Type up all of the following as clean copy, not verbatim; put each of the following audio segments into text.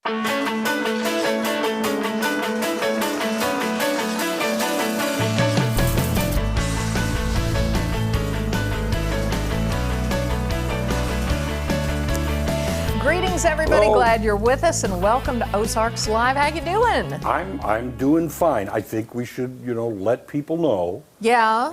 Greetings, everybody. Hello. Glad you're with us, and welcome to Ozarks Live. How you doing? I'm doing fine. I think we should, let people know. Yeah.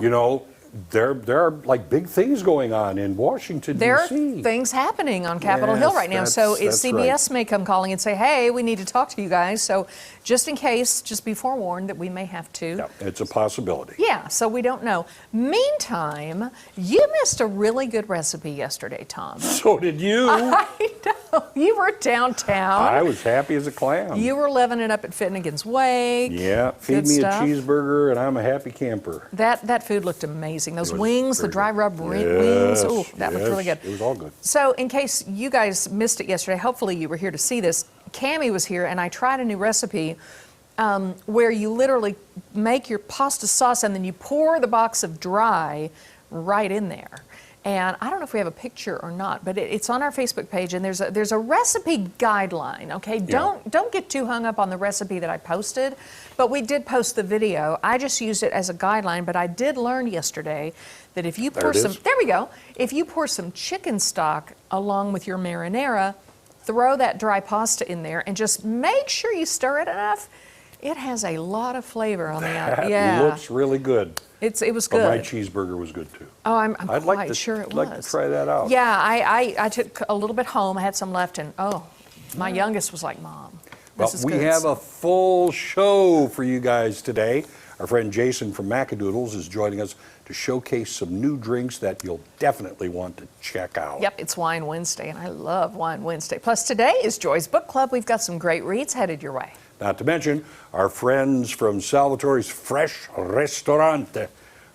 There are like big things going on in Washington, There are D.C. things happening on Capitol Yes, Hill right now. So that's CBS may come calling and say, hey, we need to talk to you guys. So just in case, just be forewarned that we may have to. Yeah, it's a possibility. Yeah, so we don't know. Meantime, you missed a really good recipe yesterday, Tom. So did you. I know. You were downtown. I was happy as a clam. You were living it up at Finnegan's Wake. Yeah, feed Good me stuff. a cheeseburger and I'm a happy camper. That food looked amazing. Those It was wings, the very dry good. rub wings. Yes, Ooh, that looked really good. It was all good. So in case you guys missed it yesterday, hopefully you were here to see this. Cammie was here, and I tried a new recipe where you literally make your pasta sauce and then you pour the box of dry right in there. And I don't know if we have a picture or not, but it's on our Facebook page, and there's a recipe guideline. Okay, don't get too hung up on the recipe that I posted, but we did post the video. I just used it as a guideline, but I did learn yesterday that if you pour if you pour some chicken stock along with your marinara, throw that dry pasta in there, and just make sure you stir it enough. It has a lot of flavor on the outside. That looks really good. It was But good. my cheeseburger was good too. Oh, I'm I'd quite like to, sure it like was. to try that out. Yeah, I took a little bit home. I had some left, and my youngest was like, Mom, Well, this is we good. have a full show for you guys today. Our friend Jason from Macadoodles is joining us to showcase some new drinks that you'll definitely want to check out. Yep, it's Wine Wednesday, and I love Wine Wednesday. Plus, today is Joy's Book Club. We've got some great reads headed your way. Not to mention, our friends from Salvatore's Fresh Ristorante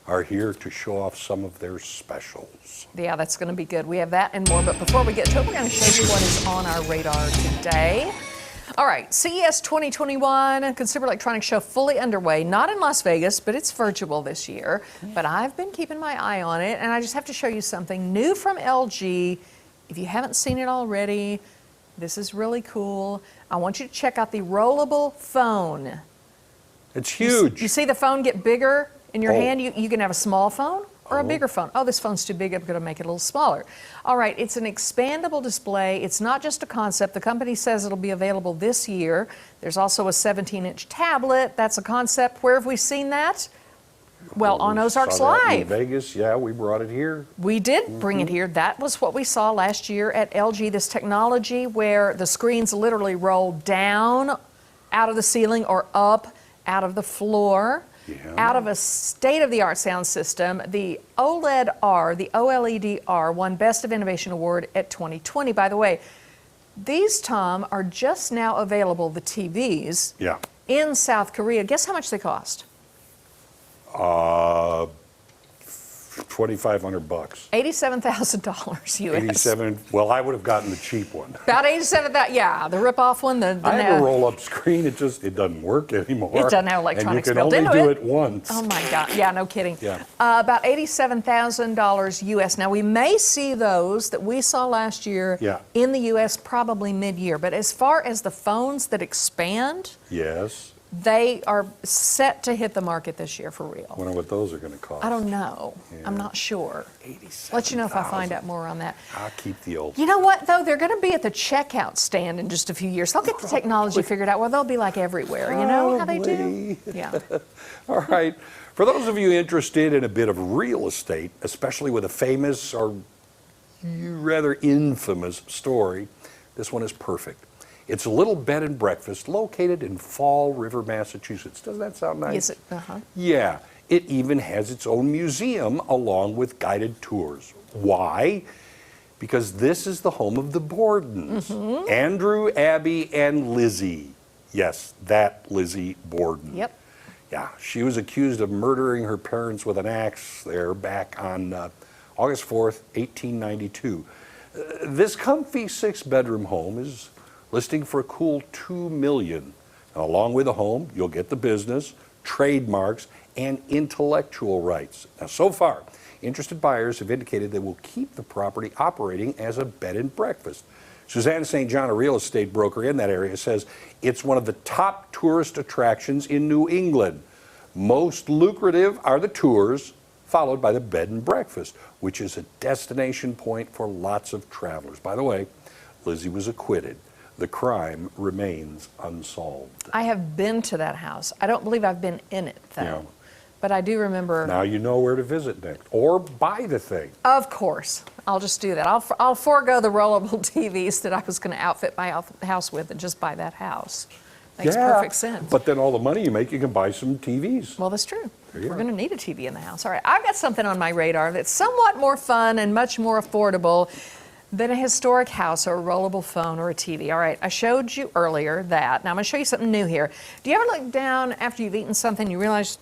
are here to show off some of their specials. Yeah, that's going to be good. We have that and more, but before we get to it, we're going to show you what is on our radar today. All right, CES 2021, Consumer Electronics Show fully underway, not in Las Vegas, but it's virtual this year. But I've been keeping my eye on it, and I just have to show you something new from LG. If you haven't seen it already, this is really cool. I want you to check out the rollable phone. It's huge. You see the phone get bigger in your hand? You can have a small phone or a bigger phone. Oh, this phone's too big. I'm going to make it a little smaller. All right, it's an expandable display. It's not just a concept. The company says it'll be available this year. There's also a 17-inch tablet. That's a concept. Where have we seen that? Well, on Ozarks Saw that in Live. Vegas, yeah, we brought it here. We did bring it here. That was what we saw last year at LG, this technology where the screens literally roll down out of the ceiling or up out of the floor. Out of a state-of-the-art sound system. The OLED-R, the OLED-R, won Best of Innovation Award at 2020. By the way, these, Tom, are just now available, the TVs, in South Korea. Guess how much they cost? $2,500. $87,000 US. 87. Well, I would have gotten the cheap one. About 87,000. Yeah, the rip-off one. I have a roll-up screen. It doesn't work anymore. It doesn't have electronics built and you into can only it. do it once. Oh my God! Yeah, no kidding. Yeah. About $87,000 US. Now we may see those that we saw last year in the US probably mid-year. But as far as the phones that expand, yes, they are set to hit the market this year for real. Wonder what those are going to cost. I don't know. I'm not sure. Let you know if I find out more on that. I'll keep the old. You know what, though? They're going to be at the checkout stand in just a few years. They'll get the technology figured out. Well, they'll be like everywhere. You know how they do? Yeah. All right. For those of you interested in a bit of real estate, especially with a famous or rather infamous story, this one is perfect. It's a little bed and breakfast located in Fall River, Massachusetts. Doesn't that sound nice? Is it? Uh-huh. Yeah. It even has its own museum along with guided tours. Why? Because this is the home of the Bordens. Andrew, Abby, and Lizzie. Yes, that Lizzie Borden. Yep. Yeah, she was accused of murdering her parents with an axe there back on August 4th, 1892. This comfy 6-bedroom home is listing for a cool $2 million. Now, along with the home, you'll get the business, trademarks, and intellectual rights. Now, so far, interested buyers have indicated they will keep the property operating as a bed and breakfast. Suzanne St. John, a real estate broker in that area, says it's one of the top tourist attractions in New England. Most lucrative are the tours, followed by the bed and breakfast, which is a destination point for lots of travelers. By the way, Lizzie was acquitted. The crime remains unsolved. I have been to that house. I don't believe I've been in it, though. Yeah. But I do remember. Now you know where to visit next, or buy the thing. Of course. I'll just do that. I'll forego the rollable TVs that I was going to outfit my house with and just buy that house. Makes perfect sense. But then all the money you make, you can buy some TVs. Well, that's true. There you We're are. going to need a TV in the house. All right, I've got something on my radar that's somewhat more fun and much more affordable than a historic house or a rollable phone or a TV. All right, I showed you earlier that. Now I'm going to show you something new here. Do you ever look down after you've eaten something, you realize,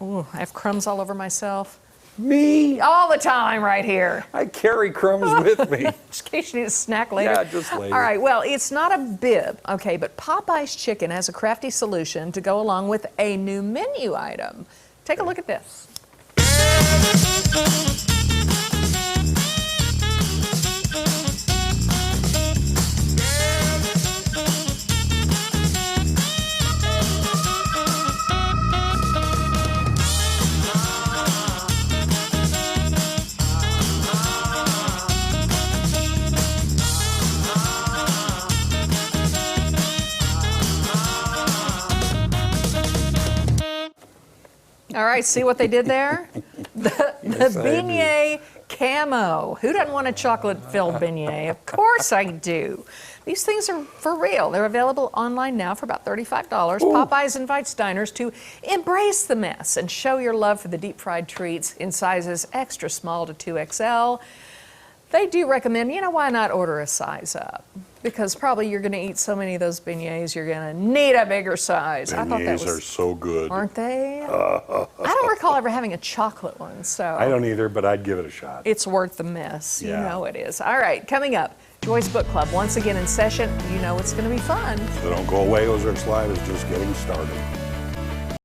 oh, I have crumbs all over myself? Me? All the time right here. I carry crumbs with me. Just in case you need a snack later. Yeah, just later. All right, well, it's not a bib, okay, but Popeye's Chicken has a crafty solution to go along with a new menu item. Take a look at this. All right, see what they did there? The Yes, I do. beignet camo. Who doesn't want a chocolate-filled beignet? Of course I do. These things are for real. They're available online now for about $35. Popeyes invites diners to embrace the mess and show your love for the deep-fried treats in sizes extra small to 2XL. They do recommend, why not order a size up? Because probably you're going to eat so many of those beignets, you're going to need a bigger size. I thought that Beignets was, are so good. aren't they? I don't recall ever having a chocolate one, so I don't either, but I'd give it a shot. it's worth the mess. You Yeah. know it is. All right, coming up, Joy's Book Club once again in session. You know it's going to be fun. So don't go away. Ozarks Live is just getting started.